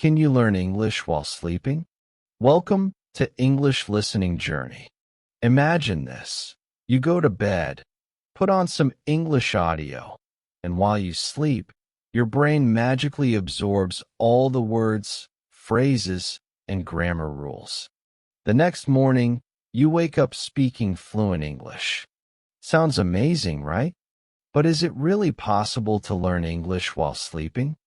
Can you learn English while sleeping? Welcome to English Listening Journey. Imagine this. You go to bed, put on some English audio, and while you sleep, your brain magically absorbs all the words, phrases, and grammar rules. The next morning, you wake up speaking fluent English. Sounds amazing, right? But is it really possible to learn English while sleeping?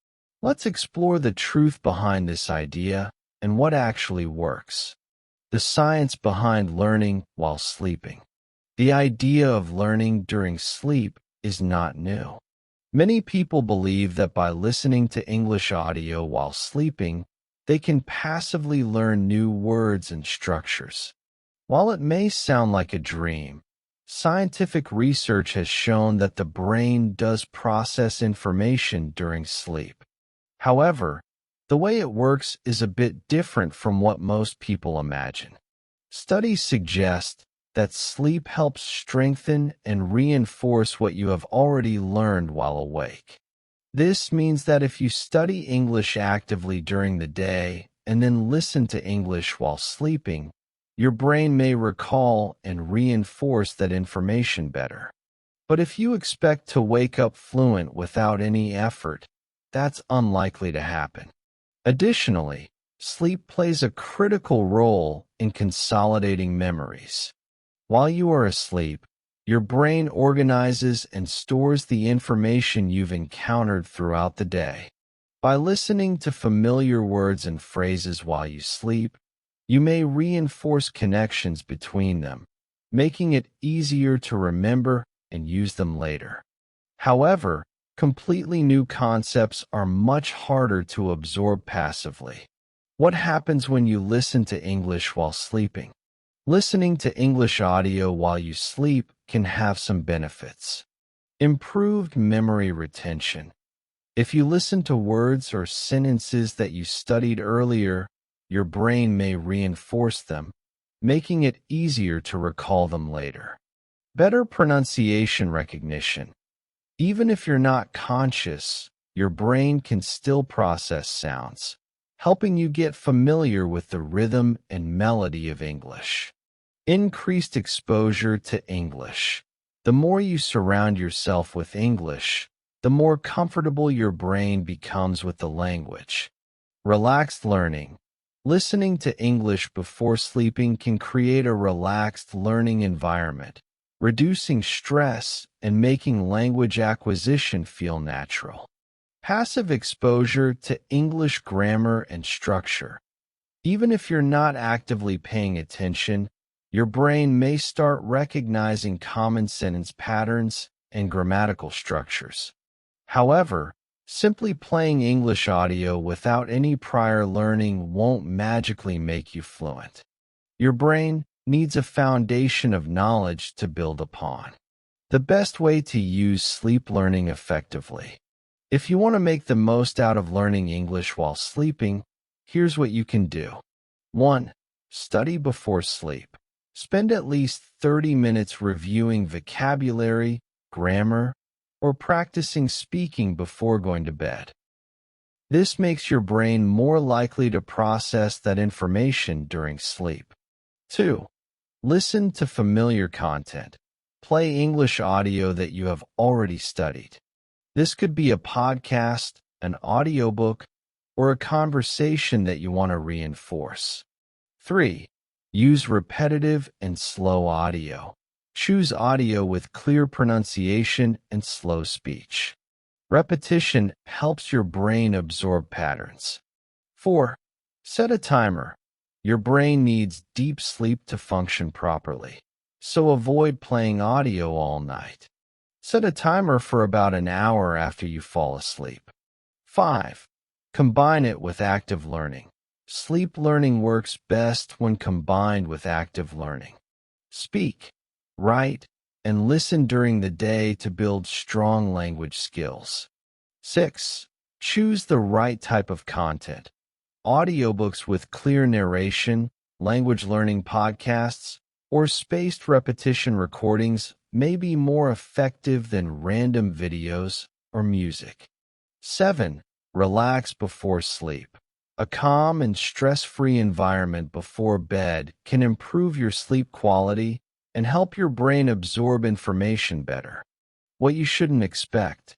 Let's explore the truth behind this idea and what actually works. The science behind learning while sleeping. The idea of learning during sleep is not new. Many people believe that by listening to English audio while sleeping, they can passively learn new words and structures. While it may sound like a dream, scientific research has shown that the brain does process information during sleep. However, the way it works is a bit different from what most people imagine. Studies suggest that sleep helps strengthen and reinforce what you have already learned while awake. This means that if you study English actively during the day and then listen to English while sleeping, your brain may recall and reinforce that information better. But if you expect to wake up fluent without any effort, that's unlikely to happen. Additionally, sleep plays a critical role in consolidating memories. While you are asleep, your brain organizes and stores the information you've encountered throughout the day. By listening to familiar words and phrases while you sleep, you may reinforce connections between them, making it easier to remember and use them later. However, completely new concepts are much harder to absorb passively. What happens when you listen to English while sleeping? Listening to English audio while you sleep can have some benefits. Improved memory retention. If you listen to words or sentences that you studied earlier, your brain may reinforce them, making it easier to recall them later. Better pronunciation recognition. Even if you're not conscious, your brain can still process sounds, helping you get familiar with the rhythm and melody of English. Increased exposure to English. The more you surround yourself with English, the more comfortable your brain becomes with the language. Relaxed learning. Listening to English before sleeping can create a relaxed learning environment, reducing stress and making language acquisition feel natural. Passive exposure to English grammar and structure. Even if you're not actively paying attention, your brain may start recognizing common sentence patterns and grammatical structures. However, simply playing English audio without any prior learning won't magically make you fluent. Your brain needs a foundation of knowledge to build upon. The best way to use sleep learning effectively. If you want to make the most out of learning English while sleeping, here's what you can do. 1. Study before sleep. Spend at least 30 minutes reviewing vocabulary, grammar, or practicing speaking before going to bed. This makes your brain more likely to process that information during sleep. 2. Listen to familiar content. Play English audio that you have already studied. This could be a podcast, an audiobook, or a conversation that you want to reinforce. 3. Use repetitive and slow audio. Choose audio with clear pronunciation and slow speech. Repetition helps your brain absorb patterns. 4. Set a timer. Your brain needs deep sleep to function properly, so avoid playing audio all night. Set a timer for about an hour after you fall asleep. 5. Combine it with active learning. Sleep learning works best when combined with active learning. Speak, write, and listen during the day to build strong language skills. 6. Choose the right type of content. Audiobooks with clear narration, language learning podcasts, or spaced repetition recordings may be more effective than random videos or music. 7. Relax before sleep. A calm and stress-free environment before bed can improve your sleep quality and help your brain absorb information better. What you shouldn't expect.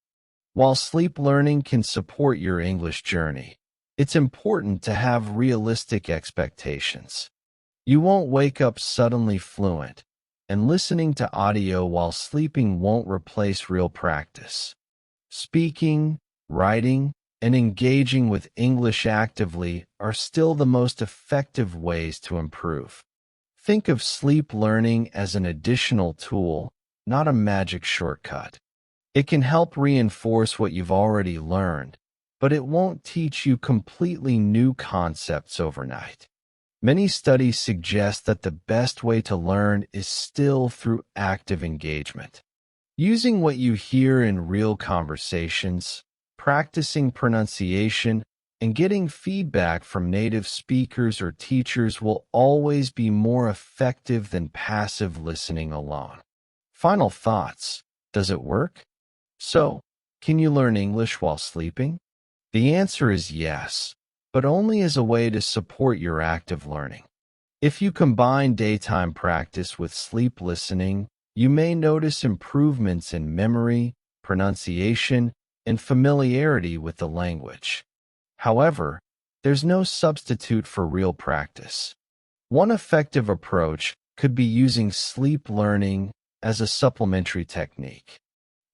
While sleep learning can support your English journey, it's important to have realistic expectations. You won't wake up suddenly fluent, and listening to audio while sleeping won't replace real practice. Speaking, writing, and engaging with English actively are still the most effective ways to improve. Think of sleep learning as an additional tool, not a magic shortcut. It can help reinforce what you've already learned, but it won't teach you completely new concepts overnight. Many studies suggest that the best way to learn is still through active engagement. Using what you hear in real conversations, practicing pronunciation, and getting feedback from native speakers or teachers will always be more effective than passive listening alone. Final thoughts. Does it work? So, can you learn English while sleeping? The answer is yes, but only as a way to support your active learning. If you combine daytime practice with sleep listening, you may notice improvements in memory, pronunciation, and familiarity with the language. However, there's no substitute for real practice. One effective approach could be using sleep learning as a supplementary technique.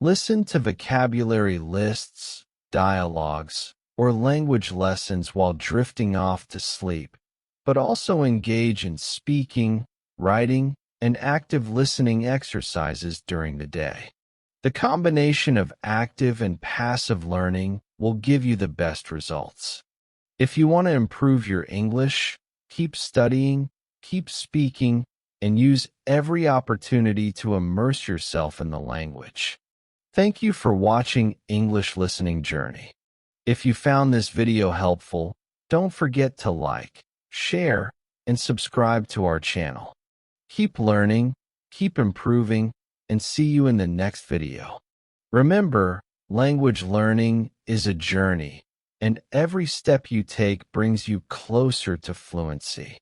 Listen to vocabulary lists, dialogues, or language lessons while drifting off to sleep, but also engage in speaking, writing, and active listening exercises during the day. The combination of active and passive learning will give you the best results. If you want to improve your English, keep studying, keep speaking, and use every opportunity to immerse yourself in the language. Thank you for watching English Listening Journey. If you found this video helpful, don't forget to like, share, and subscribe to our channel. Keep learning, keep improving, and see you in the next video. Remember, language learning is a journey, and every step you take brings you closer to fluency.